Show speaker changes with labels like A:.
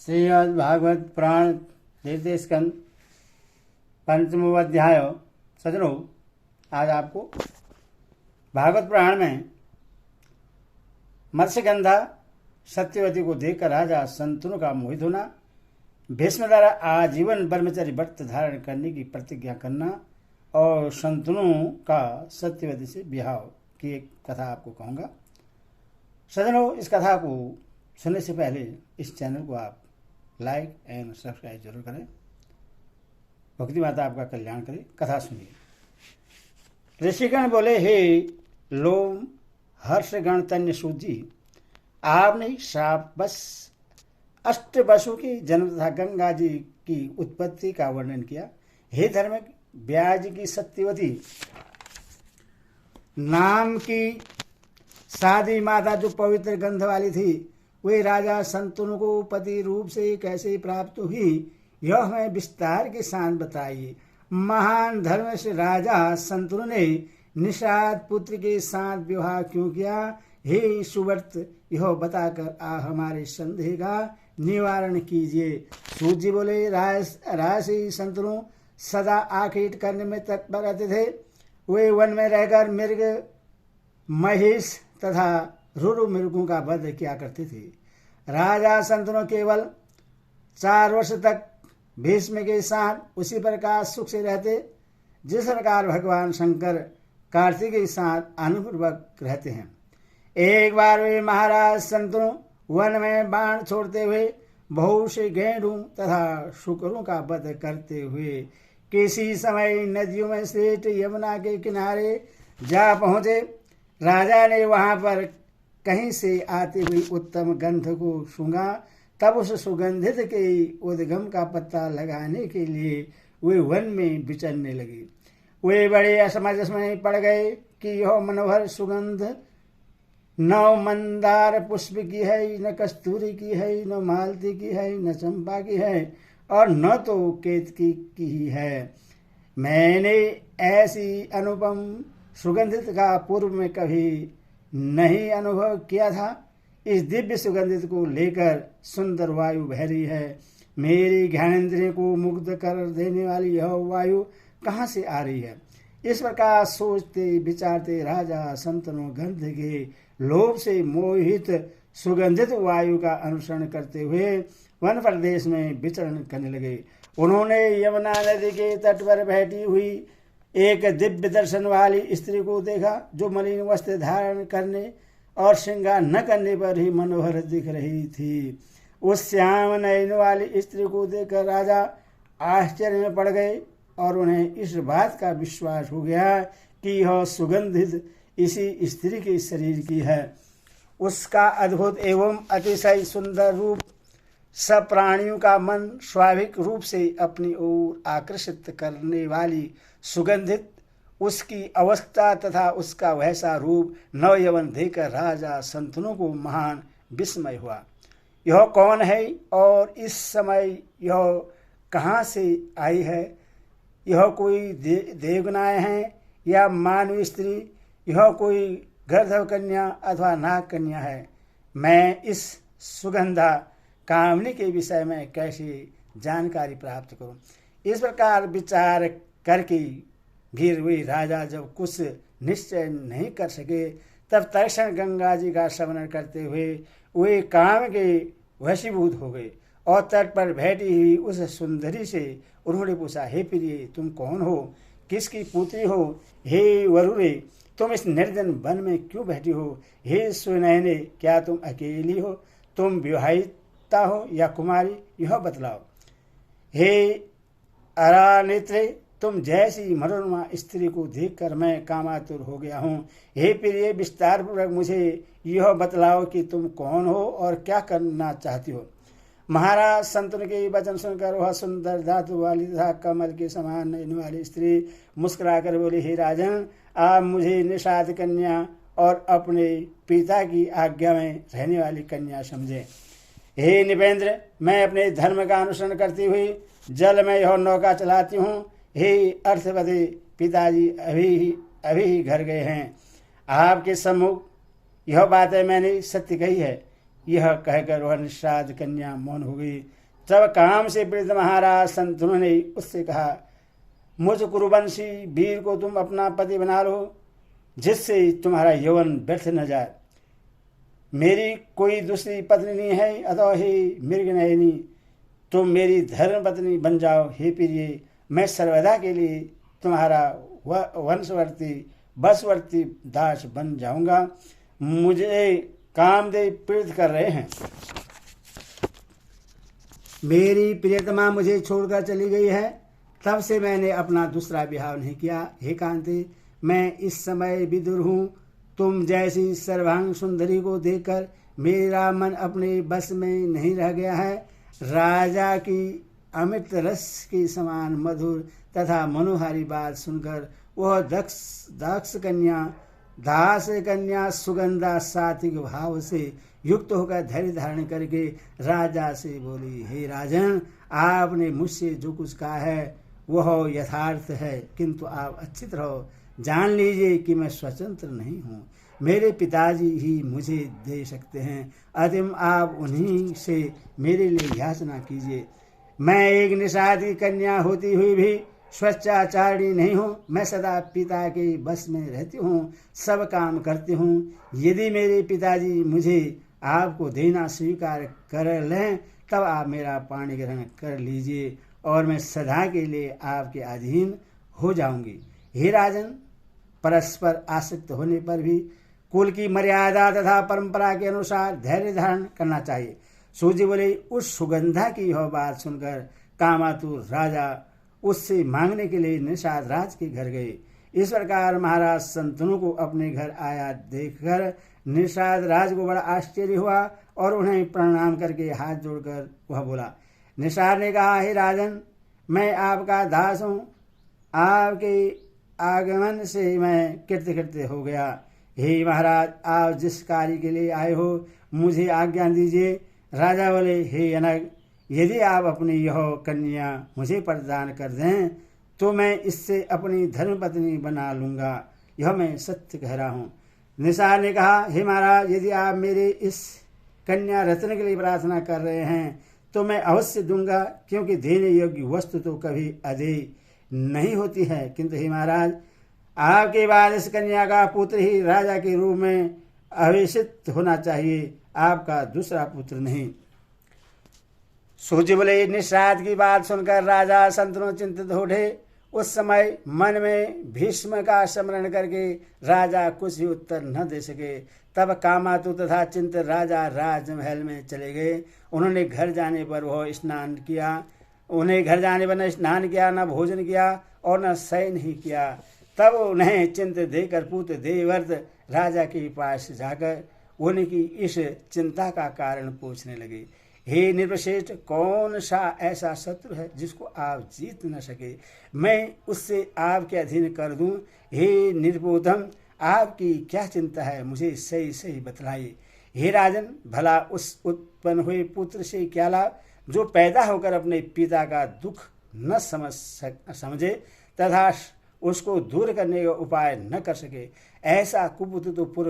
A: श्रीमद् भागवत पुराण द्वितीय स्कंद पंचमो अध्याय। सज्जनों, आज आपको भागवत पुराण में मत्स्यगंधा सत्यवती को देखकर राजा शंतनु का मोहित होना, भीष्म द्वारा आजीवन ब्रह्मचर्य व्रत धारण करने की प्रतिज्ञा करना और शंतनु का सत्यवती से विवाह की एक कथा आपको कहूँगा। सज्जनों, इस कथा को सुनने से पहले इस चैनल को आप लाइक एंड सब्सक्राइब जरूर करें। भक्ति माता आपका कल्याण करे। कथा सुनिए। ऋषिगण बोले, हे लोम हर्षगण तन्य सूत जी, आपने श्राप बस अष्ट वसु की जन्म तथा गंगा जी की उत्पत्ति का वर्णन किया। हे धर्म व्याज की सत्यवती नाम की साधी माता जो पवित्र गंध वाली थी, वे राजा शंतनु को पति रूप से कैसे प्राप्त हुई, यह हमें विस्तार के साथ बताइए। महान धर्म से राजा शंतनु ने निषाद पुत्र के साथ विवाह क्यों किया? हे सुव्रत, यह बताकर हमारे संदेह का निवारण कीजिए। सूत जी बोले, राशि शंतनु सदा आखेट करने में तत्पर रहते थे। वे वन में रहकर मृग, महिष तथा रुरु मृगों का वध किया करते थे। राजा शंतनु केवल 4 वर्ष तक भीष्म के साथ उसी प्रकार सुख से रहते जिस प्रकार भगवान शंकर कार्तिक के साथ अनुपूर्वक रहते हैं। एक बार वे महाराज शंतनु वन में बाण छोड़ते हुए बहुत से गेंडों तथा शुकरों का वध करते हुए किसी समय नदियों में श्रेष्ठ यमुना के किनारे जा पहुंचे। राजा ने वहां पर कहीं से आती हुई उत्तम गंध को सूंघा। तब उस सुगंधित के उद्गम का पता लगाने के लिए वे वन में विचरने लगे। वे बड़े असमंजस में पड़ गए कि यह मनोहर सुगंध न मंदार पुष्प की है, न कस्तूरी की है, न मालती की है, न चंपा की है और न तो केतकी की ही है। मैंने ऐसी अनुपम सुगंधित का पूर्व में कभी नहीं अनुभव किया था। इस दिव्य सुगंधित को लेकर सुंदर वायु बह रही है। मेरी ज्ञानेंद्रिय को मुग्ध कर देने वाली यह वायु कहाँ से आ रही है? इस प्रकार सोचते विचारते राजा शंतनु गंध के लोभ से मोहित सुगंधित वायु का अनुसरण करते हुए वन प्रदेश में विचरण करने लगे। उन्होंने यमुना नदी के तट पर बैठी हुई एक दिव्य दर्शन वाली स्त्री को देखा, जो मलिन वस्त्र धारण करने और श्रृंगार न करने पर ही मनोहर दिख रही थी। उस श्याम नयन वाली स्त्री को देखकर राजा आश्चर्य में पड़ गए और उन्हें इस बात का विश्वास हो गया कि यह सुगंधित इसी स्त्री के शरीर की है। उसका अद्भुत एवं अतिशय सुंदर रूप सब प्राणियों का मन स्वाभाविक रूप से अपनी ओर आकर्षित करने वाली सुगंधित उसकी अवस्था तथा उसका वैसा रूप नवयवन देखकर राजा शंतनु को महान विस्मय हुआ। यह कौन है और इस समय यह कहाँ से आई है? यह कोई देवगनाएं हैं या मानव स्त्री? यह कोई गर्दभ कन्या अथवा नाग कन्या है? मैं इस सुगंधा कामनी के विषय में कैसे जानकारी प्राप्त करूं? इस प्रकार विचार करके भी वे राजा जब कुछ निश्चय नहीं कर सके, तब तत्क्षण गंगा जी का स्मरण करते हुए वे काम के वशीभूत हो गए और तट पर बैठी हुई उस सुंदरी से उन्होंने पूछा, हे प्रिय, तुम कौन हो? किसकी पुत्री हो? हे वरुणे, तुम इस निर्जन वन में क्यों बैठी हो? हे सुनयने, क्या तुम अकेली हो? तुम विवाहिता हो या कुमारी? यह बतलाओ। हे अरानेत्रे, तुम जैसी मनोरमा स्त्री को देखकर मैं कामातुर हो गया हूँ। हे प्रिय, विस्तार पूर्वक मुझे यह बतलाओ कि तुम कौन हो और क्या करना चाहती हो। महाराज शंतनु के वचन सुनकर वह सुंदर धातु वाली तथा कमल के समान नयन वाली स्त्री मुस्कुराकर बोली, हे राजन, आप मुझे निषाद कन्या और अपने पिता की आज्ञा में रहने वाली कन्या समझे। हे निपेंद्र, मैं अपने धर्म का अनुसरण करती हुई जल में यह नौका चलाती हूँ। हे अर्थवते, पिताजी अभी ही घर गए हैं। आपके सम्मुख यह बातें मैंने सत्य कही है। यह कहकर वह निषाद कन्या मौन हो गई। तब काम से पीड़ित महाराज शंतनु ने उससे कहा, मुझ कुरुवंशी वीर को तुम अपना पति बना लो, जिससे तुम्हारा यौवन व्यर्थ न जाए। मेरी कोई दूसरी पत्नी नहीं है, अतः हे मृगनयनी, तुम मेरी धर्म पत्नी बन जाओ। हे प्रिय, मैं सर्वदा के लिए तुम्हारा वंशवर्ती बसवर्ती दास बन जाऊंगा। मुझे कामदेव पीड़ित कर रहे हैं। मेरी प्रियतमा मुझे छोड़कर चली गई है, तब से मैंने अपना दूसरा विवाह नहीं किया। हे कांते, मैं इस समय विदुर हूँ। तुम जैसी सर्वांग सुंदरी को देखकर मेरा मन अपने बस में नहीं रह गया है। राजा की अमृत रस के समान मधुर तथा मनोहारी बात सुनकर वह दक्ष कन्या दास कन्या सुगंधा सात्विक भाव से युक्त होकर धैर्य धारण करके राजा से बोली, हे राजन, आपने मुझसे जो कुछ कहा है वह यथार्थ है, किंतु आप अच्छित रहो। जान लीजिए कि मैं स्वतंत्र नहीं हूँ, मेरे पिताजी ही मुझे दे सकते हैं। अतः आप उन्हीं से मेरे लिए याचना कीजिए। मैं एक निषादी कन्या होती हुई भी स्वच्छाचारिणी नहीं हूँ। मैं सदा पिता के बस में रहती हूँ, सब काम करती हूँ। यदि मेरे पिताजी मुझे आपको देना स्वीकार कर लें, तब आप मेरा पाणी ग्रहण कर लीजिए और मैं सदा के लिए आपके अधीन हो जाऊंगी। हे राजन, परस्पर आसक्त होने पर भी कुल की मर्यादा तथा परंपरा के अनुसार धैर्य धारण करना चाहिए। सूर्य बोले, उस सुगंधा की यह बात सुनकर कामातुर राजा उससे मांगने के लिए निषाद राज के घर गए। इस प्रकार महाराज शंतनु को अपने घर आया देखकर निषाद राज को बड़ा आश्चर्य हुआ और उन्हें प्रणाम करके हाथ जोड़कर वह बोला। निषाद ने कहा, हे राजन, मैं आपका दास हूँ। आपके आगमन से मैं कृतकृत्य हो गया। हे महाराज, आप जिस कार्य के लिए आए हो मुझे आज्ञा दीजिए। राजा बोले, हे अनग, यदि आप अपनी यह कन्या मुझे प्रदान कर दें तो मैं इससे अपनी धर्मपत्नी बना लूँगा। यह मैं सत्य कह रहा हूँ। निषाद ने कहा, हे महाराज, यदि आप मेरे इस कन्या रत्न के लिए प्रार्थना कर रहे हैं तो मैं अवश्य दूंगा, क्योंकि देने योग्य वस्तु तो कभी अदेय नहीं होती है। किंतु हे महाराज, आपके बाद इस कन्या का पुत्र ही राजा के रूप में अभिषिक्त होना चाहिए, आपका दूसरा पुत्र नहीं। सूर्य बोले, निषाद की बात सुनकर राजा शंतनु चिंतित हो उठे। उस समय मन में भीष्म का स्मरण करके राजा कुछ ही उत्तर न दे सके। तब कामातु तथा चिंतित राजा राजमहल में चले गए। उन्होंने घर जाने पर वह स्नान किया। उन्हें घर जाने पर न स्नान किया, न भोजन किया और न शयन ही किया। तब उन्हें चिंतित देकर पुत्र देवव्रत राजा के पास जाकर उनकी इस चिंता का कारण पूछने लगे। हे निर्वश्रेष्ठ, कौन सा ऐसा शत्रु है जिसको आप जीत न सके, मैं उससे आपके अधीन कर दूं। हे निर्बोधम, आपकी क्या चिंता है, मुझे सही सही बतलाइए। हे राजन, भला उस उत्पन्न हुए पुत्र से क्या लाभ जो पैदा होकर अपने पिता का दुख न समझे तथा उसको दूर करने का उपाय न कर सके। ऐसा कुपुत्र तो पूर्व